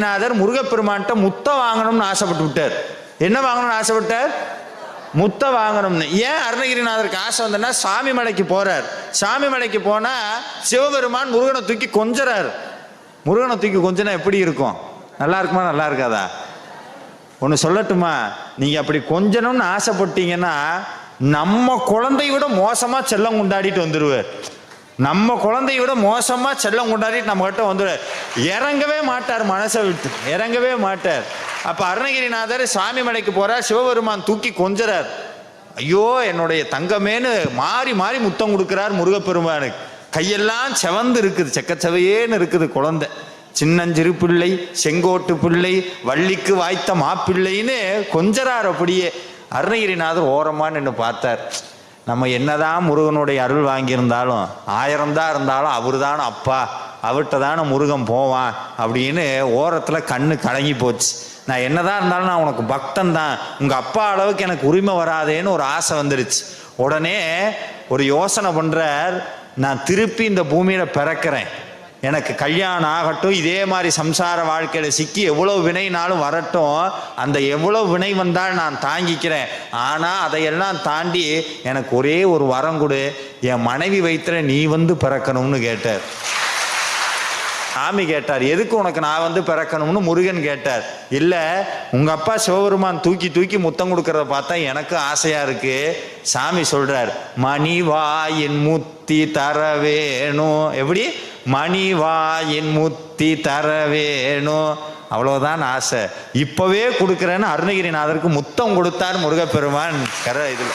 நாதர் முருகப்பெருமான்கிட்ட முத்த வாங்கணும்னு ஆசைப்பட்டு விட்டார். என்ன வாங்கணும்னு ஆசைப்பட்டார்? முத்த வாங்கணும்னு. ஏன் அருணகிரிநாதருக்கு ஆசை வந்தனா, சாமி மலைக்கு போறார். சாமி மலைக்கு போனா சிவபெருமான் முருகனை தூக்கி கொஞ்சறார். முருகனை தூக்கி கொஞ்சனா எப்படி இருக்கும்? நல்லா இருக்குமா நல்லா இருக்காதா? ஒன்று சொல்லட்டுமா, நீங்க அப்படி கொஞ்சணும்னு ஆசைப்பட்டீங்கன்னா நம்ம குழந்தைய விட மோசமா செல்லம் கொண்டாடிட்டு வந்துடுவார். நம்ம குழந்தைய விட மோசமா செல்லம் கொண்டாடிட்டு நம்ம கிட்ட வந்துடுவார். இறங்கவே மாட்டார், மனசை விட்டு இறங்கவே மாட்டார். அப்ப அருணகிரிநாதர் சாமி மலைக்கு போறார். சிவபெருமான் தூக்கி கொஞ்சறார். ஐயோ என்னுடைய தங்கமேனு மாறி மாறி முத்தம் கொடுக்கிறார் முருகப்பெருமானுக்கு. கையெல்லாம் செவந்து இருக்குது, செக்கச்சவையேன்னு இருக்குது குழந்தை. சின்னஞ்சிறு பிள்ளை, செங்கோட்டு பிள்ளை, வள்ளிக்கு வாய்த்த மாப்பிள்ளைன்னு கொஞ்சறார். அப்படியே அருணகிரிநாதர் ஓரமா நின்று பார்த்தார். நம்ம என்னதான் முருகனுடைய அருள் வாங்கியிருந்தாலும் 1000 தான் இருந்தாலும் அவர் தானே அப்பா, அவர்கிட்ட தானே முருகன் போவான் அப்படின்னு ஓரத்தில் கண்ணு கலங்கி போச்சு. நான் என்னதான் இருந்தாலும் நான் உனக்கு பக்தன் தான், உங்கள் அப்பா அளவுக்கு எனக்கு உரிமை வராதேன்னு ஒரு ஆசை வந்துடுச்சு. உடனே ஒரு யோசனை பண்ணுறார், நான் திருப்பி இந்த பூமியில் பிறக்கிறேன், எனக்கு கல்யாணம் ஆகட்டும், இதே மாதிரி சம்சார வாழ்க்கையில சிக்கி எவ்வளவு வினைனாலும் வரட்டும், அந்த எவ்வளவு வினை வந்தால் நான் தாங்கிக்கிறேன். ஆனா அதையெல்லாம் தாண்டி எனக்கு ஒரே ஒரு வரம் கொடு, என் மனைவி வயித்துல நீ வந்து பிறக்கணும்னு கேட்டார். சாமி கேட்டார், எதுக்கு உனக்கு நான் வந்து பிறக்கணும்னு முருகன் கேட்டார். இல்ல உங்க அப்பா சிவபெருமான் தூக்கி தூக்கி முத்தம் கொடுக்கறத பார்த்தா எனக்கு ஆசையா இருக்கு. சாமி சொல்றார், மணிவாயின் முத்தி தர வேணும். எப்படி? மணிவாயின் முத்தி தர வேணும், அவ்வளவுதான் ஆசை. இப்பவே கொடுக்கிறேன்னு அருணகிரிநாதருக்கு முத்தம் கொடுத்தார் முருகப்பெருமான். இதுல